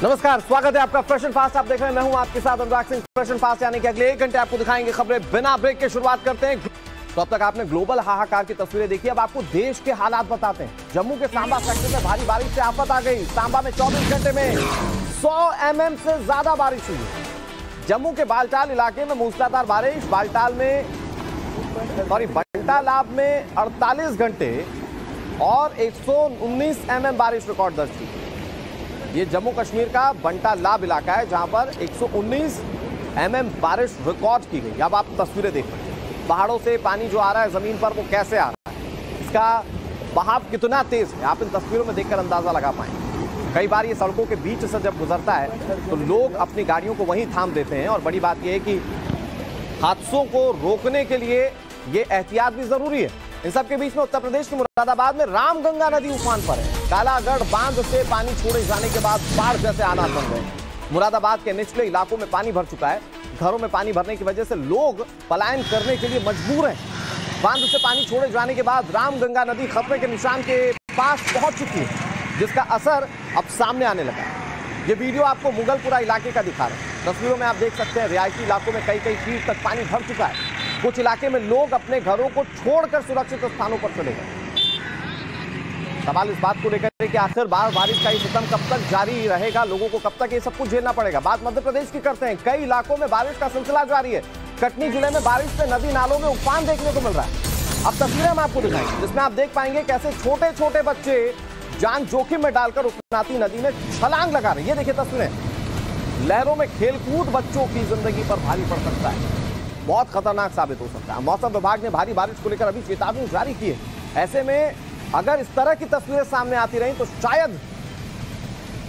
नमस्कार, स्वागत है आपका फ्रेश एंड फास्ट। आप देख रहे हैं, मैं हूं आपके साथ Anurag Singh. Fresh and fast यानी कि अगले 1 घंटे आपको दिखाएंगे खबरें बिना ब्रेक के। शुरुआत करते हैं। तो अब तक आपने ग्लोबल हाहाकार की तस्वीरें देखी, अब आपको देश के हालात बताते हैं। जम्मू के सांबा सेक्टर में भारी बारिश से आफत आ गई। सांबा में 24 घंटे में 100 mm से ज्यादा बारिश हुई। जम्मू के बालटाल इलाके में मूसलाधार बारिश। बंटालाब में 48 घंटे और 119 mm बारिश रिकॉर्ड दर्ज की। ये जम्मू कश्मीर का बंटालाब इलाका है जहां पर 119 mm बारिश रिकॉर्ड की गई। अब आप तस्वीरें देख रहे हैं, पहाड़ों से पानी जो आ रहा है जमीन पर वो कैसे आ रहा है, इसका बहाव कितना तेज है, आप इन तस्वीरों में देखकर अंदाजा लगा पाएंगे। कई बार ये सड़कों के बीच से जब गुजरता है तो लोग अपनी गाड़ियों को वहीं थाम देते हैं। और बड़ी बात यह है कि हादसों को रोकने के लिए ये एहतियात भी जरूरी है। इन सबके बीच में उत्तर प्रदेश के मुरादाबाद में रामगंगा नदी उफान पर है। कालागढ़ बांध से पानी छोड़े जाने के बाद बाढ़ जैसे हालात बन गए। मुरादाबाद के निचले इलाकों में पानी भर चुका है। घरों में पानी भरने की वजह से लोग पलायन करने के लिए मजबूर हैं। बांध से पानी छोड़े जाने के बाद रामगंगा नदी खतरे के निशान के पास पहुंच चुकी है, जिसका असर अब सामने आने लगा है। ये वीडियो आपको मुगलपुरा इलाके का दिखा रहे हैं। तस्वीरों में आप देख सकते हैं रिहायशी इलाकों में कई फीट तक पानी भर चुका है। कुछ इलाके में लोग अपने घरों को छोड़कर सुरक्षित स्थानों पर चले गए। सवाल इस बात को लेकर है कि आखिर बारिश का ये सिस्टम कब तक जारी रहेगा, लोगों को कब तक ये सब कुछ झेलना पड़ेगा। बात मध्य प्रदेश की करते हैं। कई इलाकों में बारिश का सिलसिला जारी है। कटनी जिले में बारिश से नदी नालों में उफान देखने को मिल रहा है। अब तस्वीरें हम आपको दिखाएंगे जिसमें आप देख पाएंगे कैसे छोटे छोटे बच्चे जान जोखिम में डालकर उफनाती नदी में छलांग लगा रहे हैं। ये देखिए तस्वीरें। लहरों में खेलकूद बच्चों की जिंदगी पर भारी पड़ सकता है, बहुत खतरनाक साबित हो सकता है। मौसम विभाग ने भारी बारिश को लेकर अभी चेतावनी जारी की है। ऐसे में अगर इस तरह की तस्वीरें सामने आती रहीं तो शायद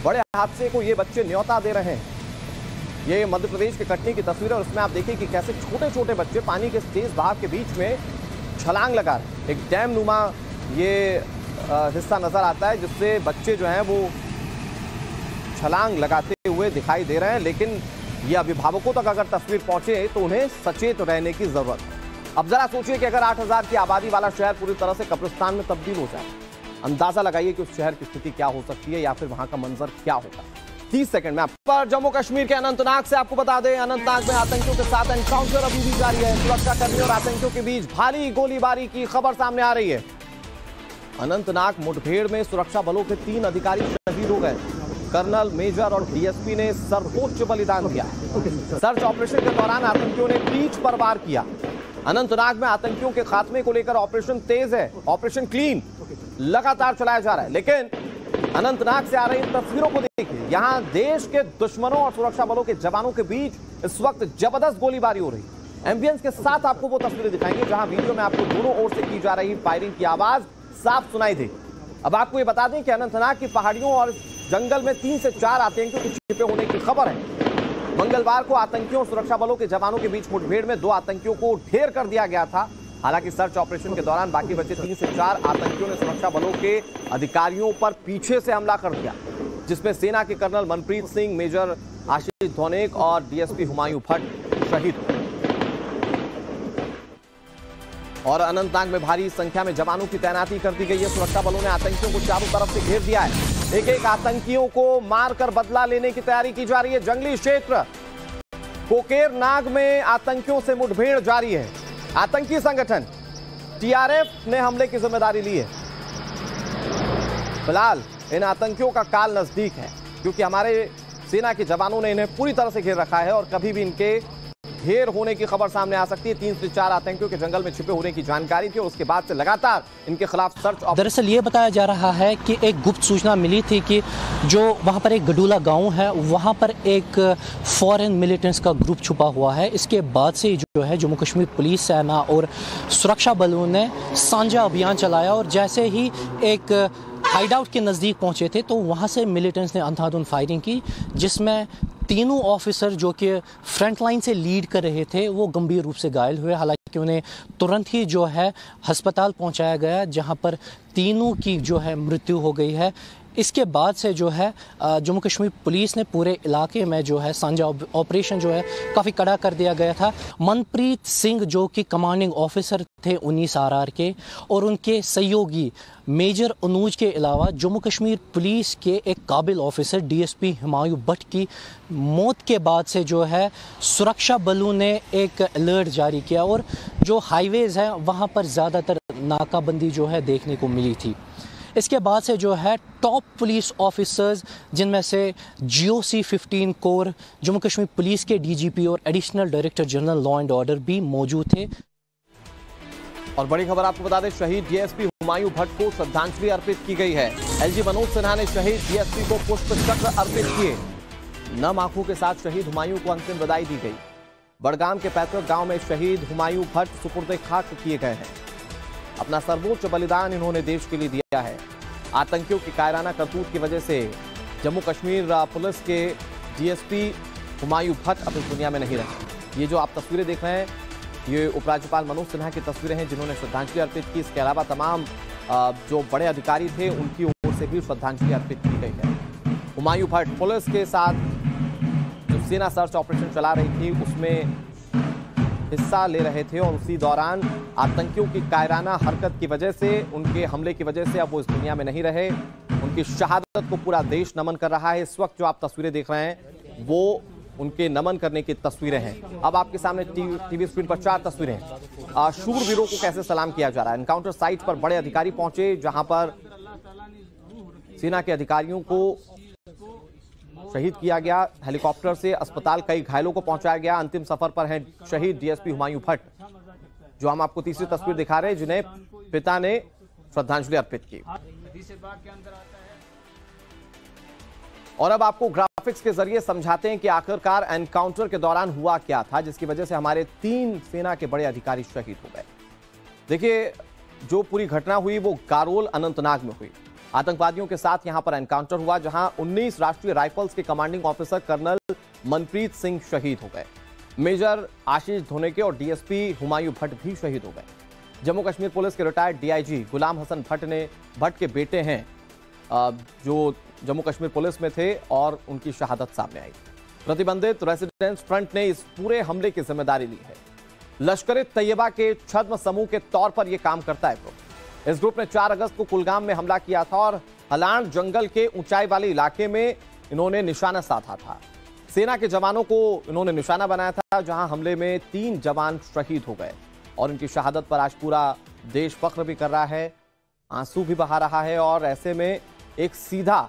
बड़े हादसे को ये बच्चे न्योता दे रहे हैं। ये मध्य प्रदेश के कटनी की तस्वीर है और उसमें आप देखिए कि कैसे छोटे छोटे बच्चे पानी के तेज बहाव के बीच में छलांग लगा रहे हैं। एक डैम नुमा ये हिस्सा नजर आता है जिससे बच्चे जो हैं वो छलांग लगाते हुए दिखाई दे रहे हैं। लेकिन ये अभिभावकों तक अगर तस्वीर पहुंचे तो उन्हें सचेत रहने की जरूरत है। अब जरा सोचिए कि अगर 8000 की आबादी वाला शहर पूरी तरह से कब्रिस्तान में तब्दील हो जाए, अंदाजा लगाइए कि उस शहर की स्थिति क्या हो सकती है या फिर वहां का मंजर क्या होगा। 30 सेकंड में आप जम्मू कश्मीर के अनंतनाग से आपको बता दें, अनंतनाग में आतंकियों के साथ एनकाउंटर अभी भी जारी है। सुरक्षाकर्मियों और आतंकियों के बीच भारी गोलीबारी की खबर सामने आ रही है। अनंतनाग मुठभेड़ में सुरक्षा बलों के 3 अधिकारी शहीद हो गए। कर्नल, मेजर और डीएसपी ने सर्वोच्च बलिदान दिया। सर्च ऑपरेशन के दौरान आतंकियों ने पीठ पर वार किया। अनंतनाग में आतंकियों के खात्मे को लेकर ऑपरेशन तेज है, ऑपरेशन क्लीन लगातार चलाया जा रहा है। लेकिन अनंतनाग से आ रही तस्वीरों को देखिए, यहां देश के दुश्मनों और सुरक्षा बलों के जवानों के बीच इस वक्त जबरदस्त गोलीबारी हो रही है। एम्बियंस के साथ आपको वो तस्वीरें दिखाएंगे जहां वीडियो में आपको दोनों ओर से की जा रही फायरिंग की आवाज साफ सुनाई दी। अब आपको ये बता दें कि अनंतनाग की पहाड़ियों और जंगल में 3 से 4 आतंकियों के छिपे होने की खबर है। मंगलवार को आतंकियों और सुरक्षा बलों के जवानों के बीच मुठभेड़ में 2 आतंकियों को ढेर कर दिया गया था। हालांकि सर्च ऑपरेशन के दौरान बाकी बचे 3 से 4 आतंकियों ने सुरक्षा बलों के अधिकारियों पर पीछे से हमला कर दिया, जिसमें सेना के कर्नल मनप्रीत सिंह, मेजर आशीष धोनेक और डीएसपी हुमायूं भट्ट शहीद हुए। और अनंतनाग में भारी संख्या में जवानों की तैनाती कर दी गई है। सुरक्षा बलों ने आतंकियों को चारों तरफ से घेर दिया है। एक आतंकियों को मारकर बदला लेने की तैयारी की जा रही है। जंगली क्षेत्र कोकेर नाग में आतंकियों से मुठभेड़ जारी है। आतंकी संगठन टीआरएफ ने हमले की जिम्मेदारी ली है। फिलहाल इन आतंकियों का काल नजदीक है, क्योंकि हमारे सेना के जवानों ने इन्हें पूरी तरह से घेर रखा है और कभी भी इनके ढेर होने की खबर सामने आ सकती है। 3 से 4 आतंकियों के जंगल में छिपे होने की जानकारी थी और उसके बाद से लगातार इनके खिलाफ सर्च। दरअसल ये बताया जा रहा है कि एक गुप्त सूचना मिली थी कि जो वहाँ पर एक गडूला गांव है, वहाँ पर एक फॉरेन मिलिटेंट्स का ग्रुप छुपा हुआ है। इसके बाद से जो है जम्मू कश्मीर पुलिस, सेना और सुरक्षा बलों ने साझा अभियान चलाया और जैसे ही एक हाइडआउट के नज़दीक पहुँचे थे तो वहाँ से मिलिटेंट्स ने अंधाधुंध फायरिंग की, जिसमें तीनों ऑफिसर जो कि फ्रंट लाइन से लीड कर रहे थे वो गंभीर रूप से घायल हुए। हालांकि उन्हें तुरंत ही जो है अस्पताल पहुंचाया गया, जहां पर तीनों की जो है मृत्यु हो गई है। इसके बाद से जो है जम्मू कश्मीर पुलिस ने पूरे इलाके में जो है सांझा ऑपरेशन जो है काफ़ी कड़ा कर दिया गया था। मनप्रीत सिंह जो कि कमांडिंग ऑफिसर थे 19 RR के और उनके सहयोगी मेजर अनुज के अलावा जम्मू कश्मीर पुलिस के एक काबिल ऑफिसर DSP हुमायूं भट्ट की मौत के बाद से जो है सुरक्षा बलों ने एक अलर्ट जारी किया और जो हाईवेज़ हैं वहाँ पर ज़्यादातर नाकाबंदी जो है देखने को मिली थी। इसके बाद से जो है टॉप पुलिस ऑफिसर्स जिनमें से GOC 15 core Jammu Kashmir police के DGP और additional director general law and order भी मौजूद थे। और बड़ी खबर आपको बता दें, शहीद DSP हुमायूं भट्ट को श्रद्धांजलि अर्पित की गई है। LG मनोज सिन्हा ने शहीद DSP को पुष्प चक्र अर्पित किए। नम आंखों के साथ शहीद हुमायूं को अंतिम विदाई दी गई। बड़गाम के पैतृक गांव में शहीद हुमायूं भट्ट सुपुर्द खाक किए गए हैं। अपना सर्वोच्च बलिदान इन्होंने देश के लिए दिया है। आतंकियों की कायराना करतूत की वजह से जम्मू कश्मीर पुलिस के DSP हुमायूं भट्ट अब इस दुनिया में नहीं रहे। ये जो आप तस्वीरें देख रहे हैं, ये उपराज्यपाल मनोज सिन्हा की तस्वीरें हैं जिन्होंने श्रद्धांजलि अर्पित की। इसके अलावा तमाम जो बड़े अधिकारी थे उनकी ओर से भी श्रद्धांजलि अर्पित की गई है। हुमायूं भट्ट पुलिस के साथ जो सेना सर्च ऑपरेशन चला रही थी उसमें हिस्सा ले रहे थे और उसी दौरान आतंकियों की कायराना हरकत की वजह से, उनके हमले की वजह से अब वो इस दुनिया में नहीं रहे। उनकी शहादत को पूरा देश नमन कर रहा है। इस वक्त जो आप तस्वीरें देख रहे हैं वो उनके नमन करने की तस्वीरें हैं। अब आपके सामने टीवी स्क्रीन पर 4 तस्वीरें हैं। शूरवीरों को कैसे सलाम किया जा रहा है। एनकाउंटर साइट पर बड़े अधिकारी पहुंचे जहां पर सेना के अधिकारियों को शहीद किया गया। हेलीकॉप्टर से अस्पताल कई घायलों को पहुंचाया गया। अंतिम सफर पर हैं शहीद DSP हुमायूं भट्ट, जो हम आपको तीसरी तस्वीर दिखा रहे हैं, जिन्हें पिता ने श्रद्धांजलि अर्पित की। और अब आपको ग्राफिक्स के जरिए समझाते हैं कि आखिरकार एनकाउंटर के दौरान हुआ क्या था जिसकी वजह से हमारे 3 सेना के बड़े अधिकारी शहीद हो गए। देखिए, जो पूरी घटना हुई वो गारोल अनंतनाग में हुई। आतंकवादियों के साथ यहां पर एनकाउंटर हुआ जहां 19 राष्ट्रीय राइफल्स के commanding officer colonel Manpreet Singh शहीद हो गए। मेजर आशीष धोनेके और DSP हुमायूं भट्ट भी शहीद हो गए। जम्मू कश्मीर पुलिस के रिटायर्ड DIG गुलाम हसन भट्ट के बेटे हैं जो जम्मू कश्मीर पुलिस में थे और उनकी शहादत सामने आई। प्रतिबंधित रेजिडेंस फ्रंट ने इस पूरे हमले की जिम्मेदारी ली है। लश्कर-ए-तैयबा के छद्म समूह के तौर पर यह काम करता है ग्रुप। इस ग्रुप ने 4 अगस्त को कुलगाम में हमला किया था और हलांड जंगल के ऊंचाई वाले इलाके में इन्होंने निशाना साधा था। सेना के जवानों को इन्होंने निशाना बनाया था, जहां हमले में 3 जवान शहीद हो गए और इनकी शहादत पर आज पूरा देश फख्र भी कर रहा है, आंसू भी बहा रहा है। और ऐसे में एक सीधा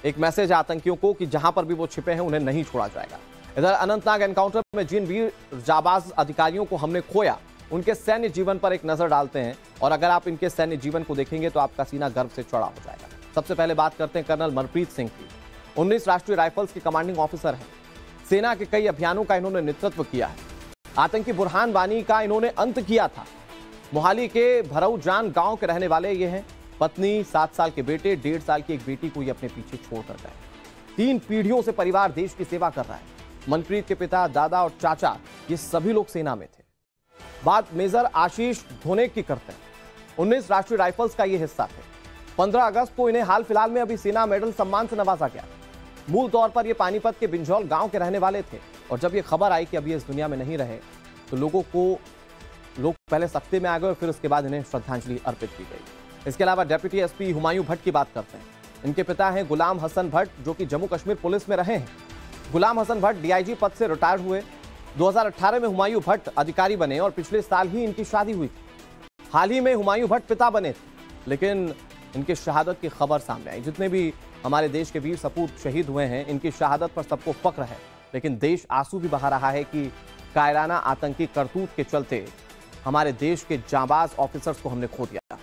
एक मैसेज आतंकियों को कि जहां पर भी वो छिपे हैं उन्हें नहीं छोड़ा जाएगा। इधर अनंतनाग एनकाउंटर में जिन वीर जाबाज अधिकारियों को हमने खोया उनके सैन्य जीवन पर एक नजर डालते हैं और अगर आप इनके सैन्य जीवन को देखेंगे तो आपका सीना गर्व से चौड़ा हो जाएगा। सबसे पहले बात करते हैं कर्नल मनप्रीत सिंह की। 19 राष्ट्रीय राइफल्स के कमांडिंग ऑफिसर हैं। सेना के कई अभियानों का इन्होंने नेतृत्व किया है। आतंकी बुरहान वानी का इन्होंने अंत किया था। मोहाली के भरऊजान गांव के रहने वाले ये हैं। पत्नी, 7 साल के बेटे, 1.5 साल की एक बेटी को ये अपने पीछे छोड़कर गए। 3 पीढ़ियों से परिवार देश की सेवा कर रहा है। मनप्रीत के पिता, दादा और चाचा ये सभी लोग सेना में थे। बात मेजर आशीष धोनेके की करते हैं। 19 राष्ट्रीय राइफल्स का ये हिस्सा थे। 15 अगस्त को इन्हें हाल फिलहाल में अभी सेना मेडल सम्मान से नवाजा गया। मूल तौर पर ये पानीपत के बिंजौल गांव के रहने वाले थे और जब ये खबर आई कि अभी इस दुनिया में नहीं रहे तो लोग पहले सख्ते में आ गए और फिर उसके बाद इन्हें श्रद्धांजलि अर्पित की गई। इसके अलावा डेप्यूटी SP हुमायूं भट्ट की बात करते हैं। इनके पिता हैं गुलाम हसन भट्ट, जो कि जम्मू कश्मीर पुलिस में रहे हैं। गुलाम हसन भट्ट DIG पद से रिटायर हुए। 2018 में हुमायूं भट्ट अधिकारी बने और पिछले साल ही इनकी शादी हुई थी। हाल ही में हुमायूं भट्ट पिता बने थे, लेकिन इनकी शहादत की खबर सामने आई। जितने भी हमारे देश के वीर सपूत शहीद हुए हैं, इनकी शहादत पर सबको फख्र है, लेकिन देश आंसू भी बहा रहा है कि कायराना आतंकी करतूत के चलते हमारे देश के जांबाज ऑफिसर्स को हमने खो दिया।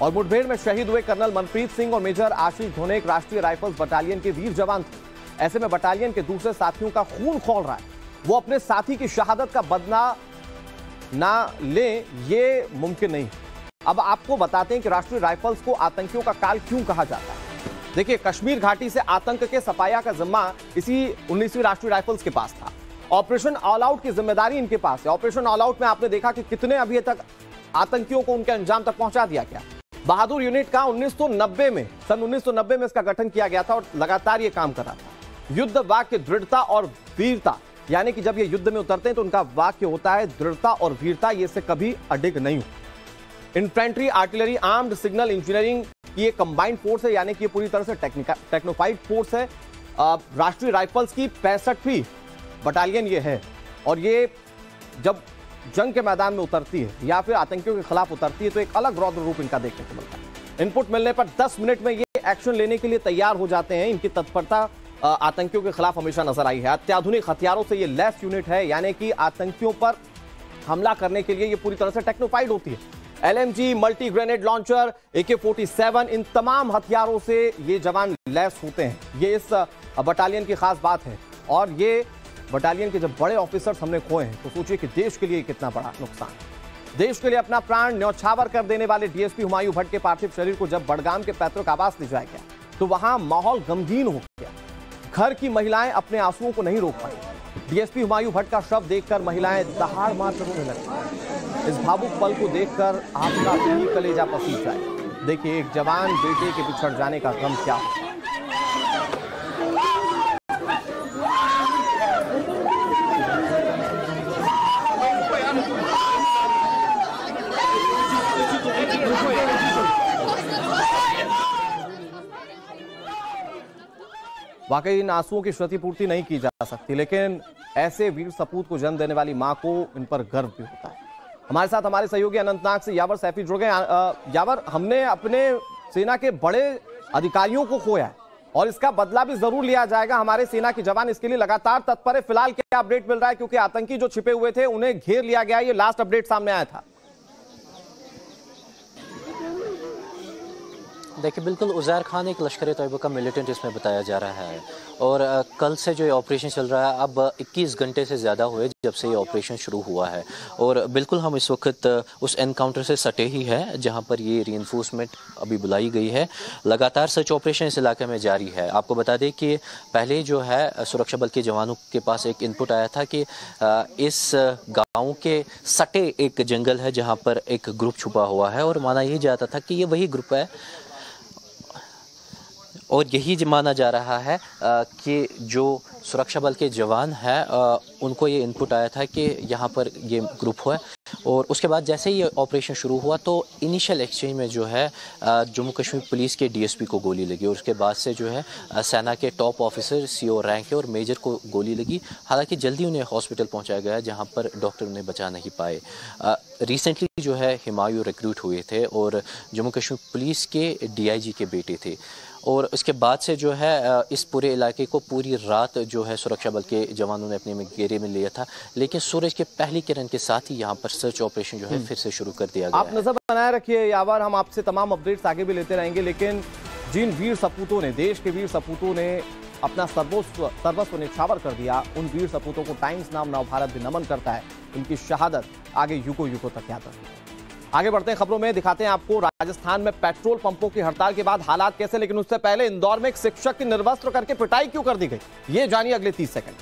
और मुठभेड़ में शहीद हुए कर्नल मनप्रीत सिंह और मेजर आशीष धोनेके राष्ट्रीय राइफल्स बटालियन के वीर जवान थे। ऐसे में बटालियन के दूसरे साथियों का खून खौल रहा है। वो अपने साथी की शहादत का बदला ना ले, ये मुमकिन नहीं। अब आपको बताते हैं कि राष्ट्रीय राइफल्स को आतंकियों का काल क्यों कहा जाता है। देखिए, कश्मीर घाटी से आतंक के सफाया का जिम्मा इसी 19वीं राष्ट्रीय राइफल्स के पास था। ऑपरेशन ऑल आउट की जिम्मेदारी इनके पास है। ऑपरेशन ऑल आउट में आपने देखा कि कितने अभी तक आतंकियों को उनके अंजाम तक पहुंचा दिया गया। बहादुर यूनिट का 1990 में, सन 1990 में इसका गठन किया गया था और लगातार ये काम कर रहा था। युद्ध वाक्य दृढ़ता और वीरता, यानी कि जब ये युद्ध में उतरते हैं तो उनका वाक्य होता है दृढ़ता और वीरता, ये से कभी अडिग नहीं हो। Infantry, artillery, armed, signal, engineering की ये कंबाइंड फोर्स है, यानी कि ये पूरी तरह से टेक्नोफाइड फोर्स है। राष्ट्रीय राइफल्स की 65वीं बटालियन ये है और ये जब जंग के मैदान में उतरती है या फिर आतंकियों के खिलाफ उतरती है तो एक अलग रौद्र रूप इनका देखने को मिलता है। इनपुट मिलने पर 10 मिनट में ये एक्शन लेने के लिए तैयार हो जाते हैं। इनकी तत्परता आतंकियों के खिलाफ हमेशा नजर आई है। अत्याधुनिक हथियारों से ये लैस यूनिट है, यानी कि आतंकियों पर हमला करने के लिए ये पूरी तरह से टेक्नोफाइड होती है। LMG, multi grenade launcher, AK-47, इन तमाम हथियारों से ये जवान लैस होते हैं। ये इस बटालियन की खास बात है और ये बटालियन के जब बड़े ऑफिसर्स हमने खोए हैं तो सोचिए कि देश के लिए कितना बड़ा नुकसान। देश के लिए अपना प्राण न्यौछावर कर देने वाले DSP हुमायूं भट्ट के पार्थिव शरीर को जब बड़गाम के पैतृक आवास ले जाया गया तो वहां माहौल गमगीन हो गया। घर की महिलाएं अपने आंसुओं को नहीं रोक पाई। DSP हुमायूं भट्ट का शव देखकर महिलाएं दहाड़ मार रोने लगी। इस भावुक पल को देखकर आपका भी कलेजा पसीज जाए। देखिए एक जवान बेटे के बिछड़ जाने का गम क्या होता है। वाकई इन आंसुओं की क्षतिपूर्ति नहीं की जा सकती, लेकिन ऐसे वीर सपूत को जन्म देने वाली मां को इन पर गर्व भी होता है। हमारे साथ हमारे सहयोगी अनंतनाग से यावर सैफी जुड़ गए। यावर, हमने अपने सेना के बड़े अधिकारियों को खोया है और इसका बदला भी जरूर लिया जाएगा। हमारे सेना के जवान इसके लिए लगातार तत्पर है। फिलहाल क्या अपडेट मिल रहा है, क्योंकि आतंकी जो छिपे हुए थे उन्हें घेर लिया गया, ये लास्ट अपडेट सामने आया था। देखिए बिल्कुल, उज़ैर खान एक लश्कर तैयबा का मिलिटेंट इसमें बताया जा रहा है और कल से जो ये ऑपरेशन चल रहा है, अब 21 घंटे से ज़्यादा हुए जब से ये ऑपरेशन शुरू हुआ है और बिल्कुल हम इस वक्त उस एनकाउंटर से सटे ही है जहां पर ये रीइंफोर्समेंट अभी बुलाई गई है। लगातार सर्च ऑपरेशन इस इलाके में जारी है। आपको बता दें कि पहले जो है सुरक्षा बल के जवानों के पास एक इनपुट आया था कि इस गाँव के सटे एक जंगल है जहाँ पर एक ग्रुप छुपा हुआ है और माना यही जाता था कि ये वही ग्रुप है और यही माना जा रहा है कि जो सुरक्षा बल के जवान हैं उनको ये इनपुट आया था कि यहाँ पर ये ग्रुप है और उसके बाद जैसे ही ये ऑपरेशन शुरू हुआ तो इनिशियल एक्सचेंज में जो है जम्मू कश्मीर पुलिस के DSP को गोली लगी और उसके बाद से जो है सेना के टॉप ऑफिसर CO रैंक के और मेजर को गोली लगी। हालांकि जल्दी उन्हें हॉस्पिटल पहुंचाया गया जहां पर डॉक्टर उन्हें बचा नहीं पाए। रिसेंटली जो है हुमायूं रिक्रूट हुए थे और जम्मू कश्मीर पुलिस के DIG के बेटे थे और उसके बाद से जो है इस पूरे इलाके को पूरी रात जो है सुरक्षा बल के जवानों ने अपने में घेरे में लिया था, लेकिन सूरज के पहली किरण के साथ ही यहाँ पर सर्च ऑपरेशन जो है फिर से शुरू कर दिया गया। आप नजर बनाए रखिए यावर, हम आपसे तमाम अपडेट्स आगे भी लेते रहेंगे, लेकिन जिन वीर सपूतों ने, देश के वीर सपूतों ने अपना सर्वस्व न्यौछावर कर दिया, उन वीर सपूतों को टाइम्स नाउ नव भारत भी नमन करता है। उनकी शहादत आगे युगों युगों तक याद रखेगी। आगे बढ़ते हैं, खबरों में दिखाते हैं आपको राजस्थान में पेट्रोल पंपों की हड़ताल के बाद हालात कैसे, लेकिन उससे पहले इंदौर में एक शिक्षक की निर्वस्त्र करके पिटाई क्यों कर दी गई, ये जानिए अगले 30 सेकंड।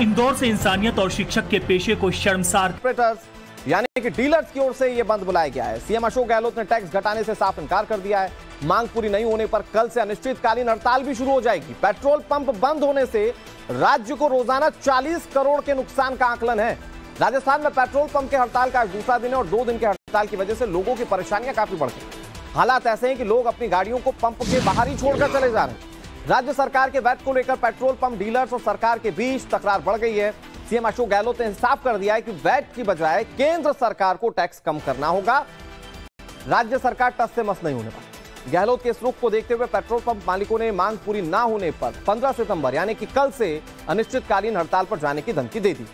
इंदौर से इंसानियत और शिक्षक के पेशे को शर्मसार यानी कि डीलर्स की ओर से यह बंद बुलाया गया है। CM अशोक गहलोत ने टैक्स घटाने से साफ इनकार कर दिया है। मांग पूरी नहीं होने पर कल से अनिश्चितकालीन हड़ताल भी शुरू हो जाएगी। पेट्रोल पंप बंद होने से राज्य को रोजाना 40 करोड़ के नुकसान का आकलन है। राजस्थान में पेट्रोल पंप के हड़ताल का दूसरा दिन है और 2 दिन के हड़ताल की वजह से लोगों की परेशानियां काफी बढ़ गई। हालात ऐसे हैं कि लोग अपनी गाड़ियों को पंप के बाहर ही छोड़कर चले जा रहे हैं। राज्य सरकार के वैट को लेकर पेट्रोल पंप डीलर्स और सरकार के बीच तकरार बढ़ गई है। CM अशोक गहलोत ने साफ कर दिया है कि वैट की बजाय केंद्र सरकार को टैक्स कम करना होगा, राज्य सरकार टस से मस नहीं होने वाली। गहलोत के इस रुख को देखते हुए पेट्रोल पंप मालिकों ने मांग पूरी ना होने पर 15 सितंबर यानी कि कल से अनिश्चितकालीन हड़ताल पर जाने की धमकी दे दी।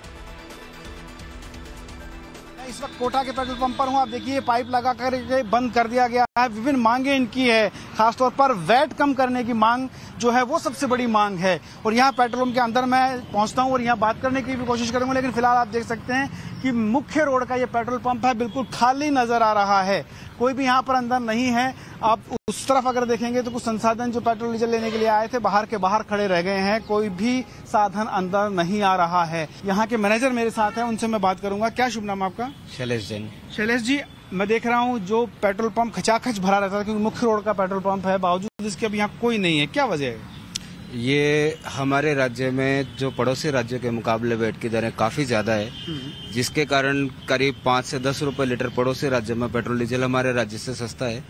इस वक्त कोटा के पेट्रोल पंप पर हूँ। आप देखिए पाइप लगा कर बंद कर दिया गया है। विभिन्न मांगे इनकी है, खासतौर पर वैट कम करने की मांग जो है वो सबसे बड़ी मांग है। और यहाँ पेट्रोल पंप के अंदर मैं पहुँचता हूँ और यहाँ बात करने की भी कोशिश करूंगा, लेकिन फिलहाल आप देख सकते हैं कि मुख्य रोड का ये पेट्रोल पंप है बिल्कुल खाली नजर आ रहा है, कोई भी यहाँ पर अंदर नहीं है। आप उस तरफ अगर देखेंगे तो कुछ संसाधन जो पेट्रोल डीजल लेने के लिए आए थे बाहर के बाहर खड़े रह गए हैं, कोई भी साधन अंदर नहीं आ रहा है। यहाँ के मैनेजर मेरे साथ हैं, उनसे मैं बात करूंगा। क्या शुभ नाम आपका? शैलेश जैन। शैलेश जी, मैं देख रहा हूँ जो पेट्रोल पंप खचाखच भरा रहता है क्योंकि मुख्य रोड का पेट्रोल पंप है, बावजूद इसके अब यहाँ कोई नहीं है, क्या वजह है? ये हमारे राज्य में जो पड़ोसी राज्यों के मुकाबले वेट की दरें काफ़ी ज़्यादा है, जिसके कारण करीब 5 से 10 रुपए लीटर पड़ोसी राज्य में पेट्रोल डीजल हमारे राज्य से सस्ता है।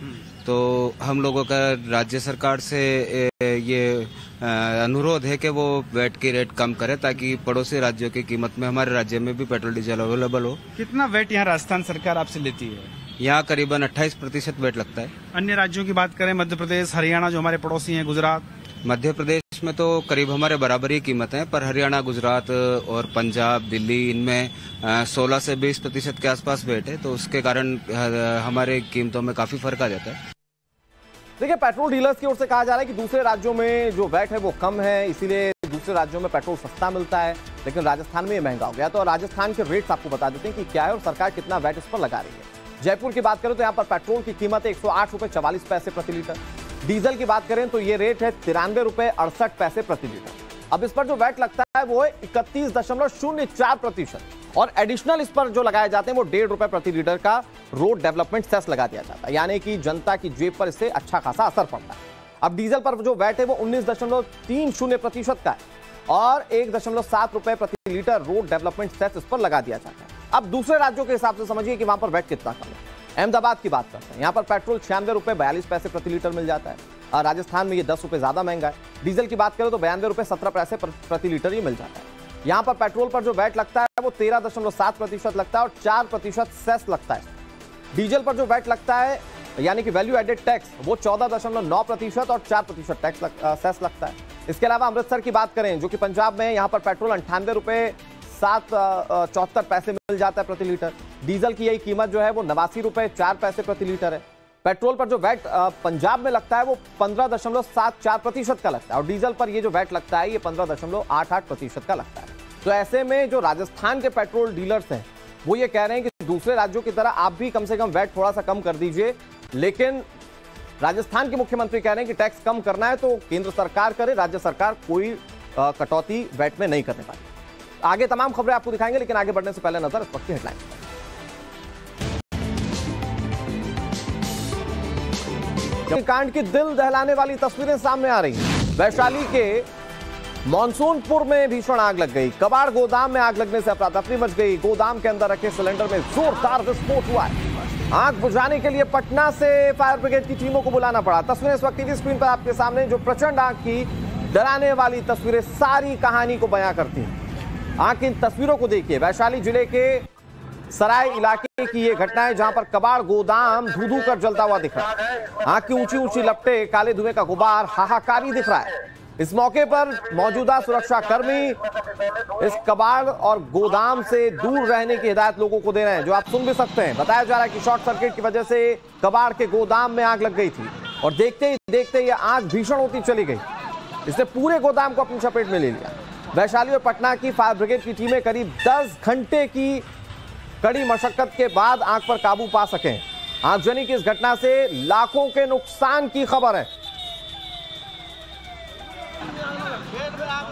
तो हम लोगों का राज्य सरकार से ये अनुरोध है कि वो वेट की रेट कम करे ताकि पड़ोसी राज्यों की कीमत में हमारे राज्य में भी पेट्रोल डीजल अवेलेबल हो। कितना वेट यहाँ राजस्थान सरकार आपसे लेती है? यहाँ करीबन 28% वेट लगता है। अन्य राज्यों की बात करें, मध्य प्रदेश, हरियाणा जो हमारे पड़ोसी हैं, गुजरात? मध्य प्रदेश में तो करीब हमारे बराबर ही कीमत है, पर हरियाणा, गुजरात और पंजाब, दिल्ली इनमें 16 से 20% के आसपास वेट है, तो उसके कारण हमारे कीमतों में काफी फर्क आ जाता है। देखिए, पेट्रोल डीलर्स की ओर से कहा जा रहा है कि दूसरे राज्यों में जो वैट है वो कम है, इसीलिए दूसरे राज्यों में पेट्रोल सस्ता मिलता है, लेकिन राजस्थान में ये महंगा हो गया। तो राजस्थान के रेट्स आपको बता देते हैं कि क्या है और सरकार कितना वैट इस पर लगा रही है। जयपुर की बात करें तो यहाँ पर पेट्रोल की कीमत है 108 रुपए 44 पैसे प्रति लीटर। डीजल की बात करें तो ये रेट है 93 रुपए 68 पैसे प्रति लीटर। अब इस पर जो वैट लगता है वो है 31.04% और एडिशनल इस पर जो लगाए जाते हैं वो 1.5 रुपए प्रति लीटर का रोड डेवलपमेंट सेस लगा दिया जाता है, यानी कि जनता की जेब पर इससे अच्छा खासा असर पड़ता है। अब डीजल पर जो वैट है वो 19.30% का है और 1.7 रुपए प्रति लीटर रोड डेवलपमेंट सेस इस पर लगा दिया जाता है। अब दूसरे राज्यों के हिसाब से समझिए कि वहां पर वैट कितना कम है। अहमदाबाद की बात करते हैं, यहाँ पर पेट्रोल 96 रुपए 42 पैसे प्रति लीटर मिल जाता है और राजस्थान में ये 10 रुपए ज्यादा महंगा है। डीजल की बात करें तो 92 रुपए 17 पैसे प्रति लीटर ही मिल जाता है। यहाँ पर पेट्रोल पर जो वैट लगता है वो 13.7% लगता है और 4% सेस लगता है। डीजल पर जो वैट लगता है यानी कि वैल्यू एडेड टैक्स वो 14.9% और 4% टैक्स सेस लगता है। इसके अलावा अमृतसर की बात करें जो कि पंजाब में, यहाँ पर पेट्रोल 98 रुपए 74 पैसे मिल जाता है प्रति लीटर। डीजल की यही कीमत जो है वो 89 रुपए 4 पैसे प्रति लीटर है। पेट्रोल पर जो वैट पंजाब में लगता है वो 15.74% का लगता है और डीजल पर ये जो वैट लगता है ये 15.88% का लगता है। तो ऐसे में जो राजस्थान के पेट्रोल डीलर्स हैं वो ये कह रहे हैं कि दूसरे राज्यों की तरह आप भी कम से कम वैट थोड़ा सा कम कर दीजिए, लेकिन राजस्थान के मुख्यमंत्री कह रहे हैं कि टैक्स कम करना है तो केंद्र सरकार करे, राज्य सरकार कोई कटौती वैट में नहीं करने पाएगी। आगे तमाम खबरें आपको दिखाएंगे, लेकिन आगे बढ़ने से पहले नजर इस वक्त की हेडलाइन। कांड की दिल दहलाने वाली तस्वीरें सामने आ रही हैं। वैशाली के मानसूनपुर में भीषण आग लग गई। कबाड़ गोदाम में आग लगने से अफरा तफरी मच गई। गोदाम के अंदर रखे सिलेंडर में जोरदार विस्फोट हुआ है। आग बुझाने के लिए पटना से फायर ब्रिगेड की टीमों को बुलाना पड़ा। तस्वीरें इस वक्त टीवी स्क्रीन पर आपके सामने, जो प्रचंड आग की डराने वाली तस्वीरें सारी कहानी को बयां करती हैं। आग की तस्वीरों को देखिए। वैशाली जिले के सराय इलाके की ये घटना है जहां पर कबाड़ गोदाम धू-धू कर जलता हुआ दिख रहा है। आग की ऊंची ऊंची लपटें, काले धुएं का गुबार, हाहाकारी दिख रहा है। इस मौके पर मौजूदा सुरक्षा कर्मी इस कबाड़ और गोदाम से दूर रहने की हिदायत लोगों को दे रहे हैं, जो आप सुन भी सकते हैं। बताया जा रहा है कि शॉर्ट सर्किट की वजह से कबाड़ के गोदाम में आग लग गई थी और देखते ही देखते ये आग भीषण होती चली गई। इसने पूरे गोदाम को अपनी चपेट में ले लिया। वैशाली और पटना की फायर ब्रिगेड की टीमें करीब 10 घंटे की कड़ी मशक्कत के बाद आग पर काबू पा सके। आगजनी की इस घटना से लाखों के नुकसान की खबर है।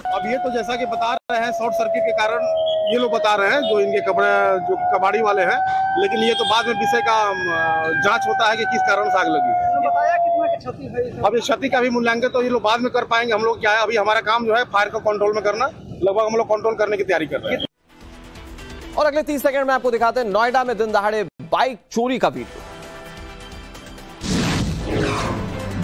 अब ये तो जैसा कि बता रहे हैं शॉर्ट सर्किट के कारण ये लोग बता रहे हैं जो इनके कपड़े जो कबाड़ी वाले हैं, लेकिन ये तो बाद में विषय का जांच होता है कि किस कारण से आग लगी है। बताया कितना की क्षति है? अब ये क्षति का भी मूल्यांकन तो ये लोग बाद में कर पाएंगे। हम लोग क्या है, अभी हमारा काम जो है फायर को कंट्रोल में करना, लगभग हम लोग कंट्रोल करने की तैयारी कर रहे हैं। और अगले 30 सेकंड में आपको दिखाते हैं नोएडा में दिन दहाड़े बाइक चोरी का वीडियो।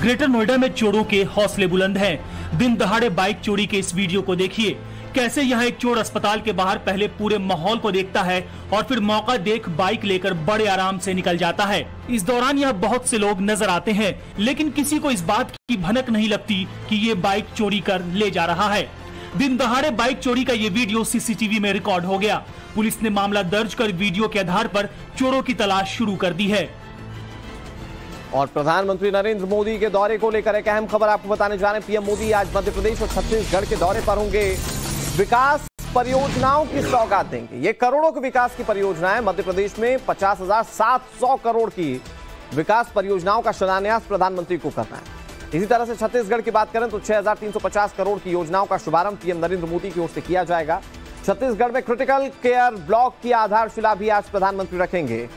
ग्रेटर नोएडा में चोरों के हौसले बुलंद हैं। दिन दहाड़े बाइक चोरी के इस वीडियो को देखिए। कैसे यहाँ एक चोर अस्पताल के बाहर पहले पूरे माहौल को देखता है और फिर मौका देख बाइक लेकर बड़े आराम से निकल जाता है। इस दौरान यहाँ बहुत से लोग नजर आते हैं, लेकिन किसी को इस बात की भनक नहीं लगती कि ये बाइक चोरी कर ले जा रहा है। दिन दहाड़े बाइक चोरी का ये वीडियो सीसीटीवी में रिकॉर्ड हो गया। पुलिस ने मामला दर्ज कर वीडियो के आधार पर चोरों की तलाश शुरू कर दी है। और प्रधानमंत्री नरेंद्र मोदी के दौरे को लेकर एक अहम खबर आपको बताने जा रहे हैं। पीएम मोदी आज मध्य प्रदेश और छत्तीसगढ़ के दौरे पर होंगे। विकास परियोजनाओं की सौगात देंगे। ये करोड़ों की विकास की परियोजनाएं। मध्य प्रदेश में 50,700 करोड़ की विकास परियोजनाओं का शिलान्यास प्रधानमंत्री को करना है। इसी तरह से छत्तीसगढ़ की बात करें तो 6,350 करोड़ की योजनाओं का शुभारंभ पीएम नरेंद्र मोदी की ओर से किया जाएगा। छत्तीसगढ़ में क्रिटिकल केयर ब्लॉक की आधारशिला भी आज प्रधानमंत्री रखेंगे।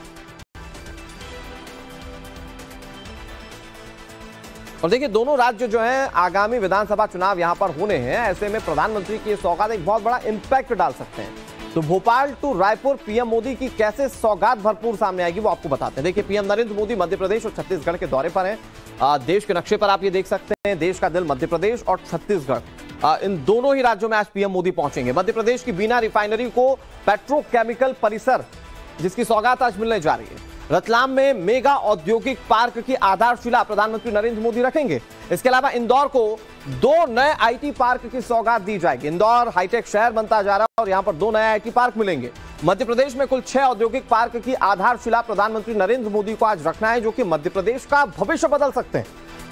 और देखिए दोनों राज्य जो हैं आगामी विधानसभा चुनाव यहां पर होने हैं, ऐसे में प्रधानमंत्री की सौगात एक बहुत बड़ा इंपैक्ट डाल सकते हैं। तो भोपाल टू रायपुर पीएम मोदी की कैसे सौगात भरपूर सामने आएगी वो आपको बताते हैं। देखिए पीएम नरेंद्र मोदी मध्य प्रदेश और छत्तीसगढ़ के दौरे पर हैं। देश के नक्शे पर आप ये देख सकते हैं, देश का दिल मध्य प्रदेश और छत्तीसगढ़, इन दोनों ही राज्यों में आज पीएम मोदी पहुंचेंगे। मध्य प्रदेश की बीना रिफाइनरी को पेट्रोकेमिकल परिसर जिसकी सौगात आज मिलने जा रही है। रतलाम में मेगा औद्योगिक पार्क की आधारशिला प्रधानमंत्री नरेंद्र मोदी रखेंगे। इसके अलावा इंदौर को 2 नए आईटी पार्क की सौगात दी जाएगी। इंदौर हाईटेक शहर बनता जा रहा है और यहां पर 2 नए आईटी पार्क मिलेंगे। मध्य प्रदेश में कुल 6 औद्योगिक पार्क की आधारशिला प्रधानमंत्री नरेंद्र मोदी को आज रखना है, जो कि मध्य प्रदेश का भविष्य बदल सकते हैं।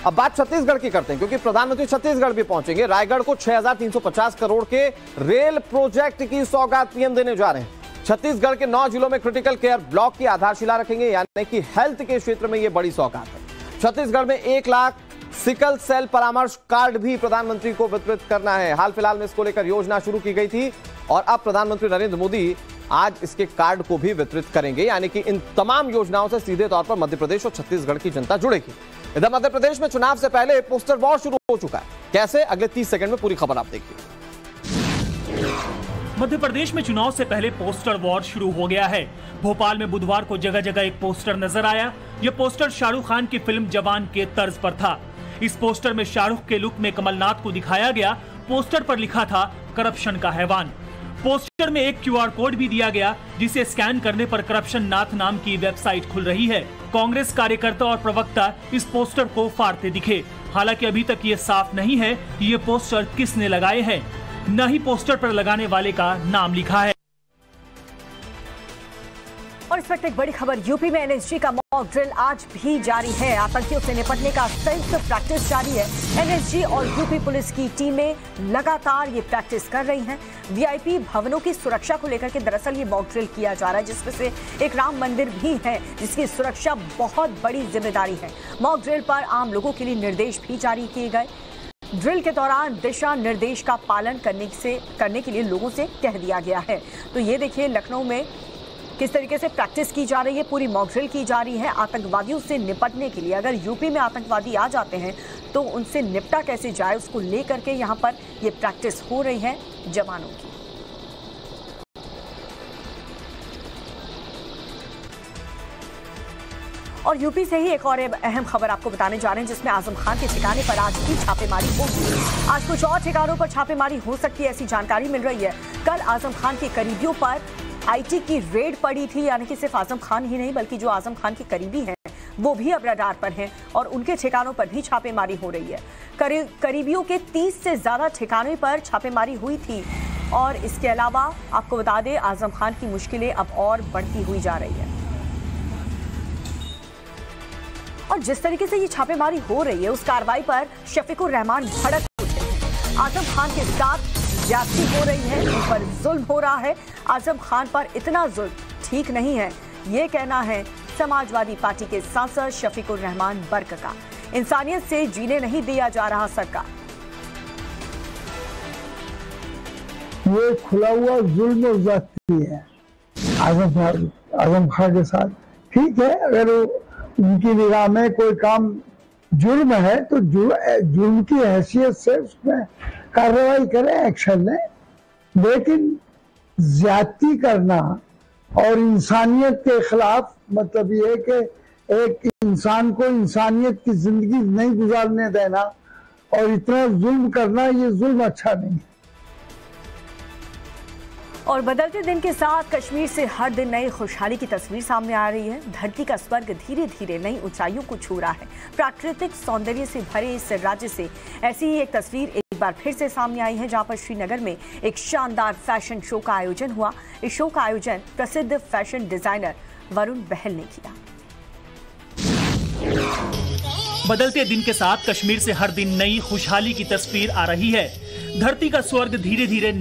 अब बात छत्तीसगढ़ की करते हैं, क्योंकि प्रधानमंत्री छत्तीसगढ़ भी पहुंचेंगे। रायगढ़ को 6350 करोड़ के रेल प्रोजेक्ट की सौगात पीएम देने जा रहे हैं। छत्तीसगढ़ के 9 जिलों में क्रिटिकल केयर ब्लॉक की आधारशिला रखेंगे, यानी कि हेल्थ के क्षेत्र में यह बड़ी सौगात है। छत्तीसगढ़ में 1 लाख सिकल सेल परामर्श कार्ड भी प्रधानमंत्री को वितरित करना है। हाल फिलहाल में इसको लेकर योजना शुरू की गई थी और अब प्रधानमंत्री नरेंद्र मोदी आज इसके कार्ड को भी वितरित करेंगे, यानी कि इन तमाम योजनाओं से सीधे तौर पर मध्य प्रदेश और छत्तीसगढ़ की जनता जुड़ेगी। इधर मध्य प्रदेश में चुनाव से पहले पोस्टर वॉर शुरू हो चुका है। कैसे, अगले 30 सेकंड में पूरी खबर आप देखिए। मध्य प्रदेश में चुनाव से पहले पोस्टर वॉर शुरू हो गया है। भोपाल में बुधवार को जगह जगह एक पोस्टर नजर आया। यह पोस्टर शाहरुख खान की फिल्म जवान के तर्ज पर था। इस पोस्टर में शाहरुख के लुक में कमलनाथ को दिखाया गया। पोस्टर पर लिखा था करप्शन का हैवान। पोस्टर में एक QR कोड भी दिया गया, जिसे स्कैन करने पर करप्शन नाथ नाम की वेबसाइट खुल रही है। कांग्रेस कार्यकर्ता और प्रवक्ता इस पोस्टर को फाड़ते दिखे। हालांकि अभी तक ये साफ नहीं है कि ये पोस्टर किसने लगाए हैं, न ही पोस्टर पर लगाने वाले का नाम लिखा है। और इस वक्त एक बड़ी खबर, यूपी में एनएसजी का मॉक ड्रिल आज भी जारी है। आतंकियों से निपटने का संयुक्त प्रैक्टिस जारी है। एनएसजी और यूपी पुलिस की टीमें लगातार ये प्रैक्टिस कर रही हैं। वीआईपी भवनों की सुरक्षा को लेकर के दरअसल ये मॉक ड्रिल किया जा रहा है, जिसमें से एक राम मंदिर भी है, जिसकी सुरक्षा बहुत बड़ी जिम्मेदारी है। मॉक ड्रिल पर आम लोगों के लिए निर्देश भी जारी किए गए। ड्रिल के दौरान दिशा निर्देश का पालन करने के लिए लोगों से कह दिया गया है। तो ये देखिए लखनऊ में किस तरीके से प्रैक्टिस की जा रही है, पूरी मॉक ड्रिल की जा रही है आतंकवादियों से निपटने के लिए। अगर यूपी में आतंकवादी आ जाते हैं तो उनसे निपटा कैसे जाए, उसको लेकर के यहाँ पर ये प्रैक्टिस हो रही है जवानों की। और यूपी से ही एक और अहम खबर आपको बताने जा रहे हैं, जिसमें आजम खान के ठिकाने पर आज भी छापेमारी होगी। आज कुछ और ठिकानों पर छापेमारी हो सकती है, ऐसी जानकारी मिल रही है। कल आजम खान के करीबियों पर आईटी की रेड पड़ी थी, यानी कि सिर्फ आजम खान ही नहीं बल्कि जो आजम खान के करीबी हैं वो भी अब रडार पर हैं और उनके ठिकानों पर भी छापेमारी हो रही है। करीबियों के 30 से ज्यादा ठिकानों पर छापेमारी हुई थी। और इसके अलावा आपको बता दें, आजम खान की मुश्किलें अब और बढ़ती हुई जा रही है। और जिस तरीके से ये छापेमारी हो रही है, उस कार्रवाई पर शफीकुर रहमान भड़क उठे हैं। आजम खान के साथ ज्यादती हो रही है, उन पर जुल्म हो रहा है। आजम खान पर इतना जुल्म ठीक नहीं है, ये कहना है समाजवादी पार्टी के सांसद शफीकुर रहमान बर्क का। इंसानियत से जीने नहीं दिया जा रहा सरकार। ये खुला हुआ जुल्म और ज्यादती है आजम खान के साथ। ठीक है, अगर उनकी निगाह में कोई काम जुर्म है तो जुर्म की हैसियत से उसमें कार्रवाई करें, एक्शन लें, लेकिन ज्यादती करना और इंसानियत के खिलाफ, मतलब ये कि एक इंसान को इंसानियत की जिंदगी नहीं गुजारने देना और इतना जुल्म करना, ये जुल्म अच्छा नहीं है। और बदलते दिन के साथ कश्मीर से हर दिन नई खुशहाली की तस्वीर सामने आ रही है। धरती का स्वर्ग धीरे धीरे नई ऊंचाइयों को छू रहा है। प्राकृतिक सौंदर्य से भरे इस राज्य से ऐसी ही एक तस्वीर एक बार फिर से सामने आई है, जहां पर श्रीनगर में एक शानदार फैशन शो का आयोजन हुआ। इस शो का आयोजन प्रसिद्ध फैशन डिजाइनर वरुण बहल ने किया। बदलते दिन के साथ कश्मीर से हर दिन नई खुशहाली की तस्वीर आ रही है। धरती का स्वर्ग धीरे धीरे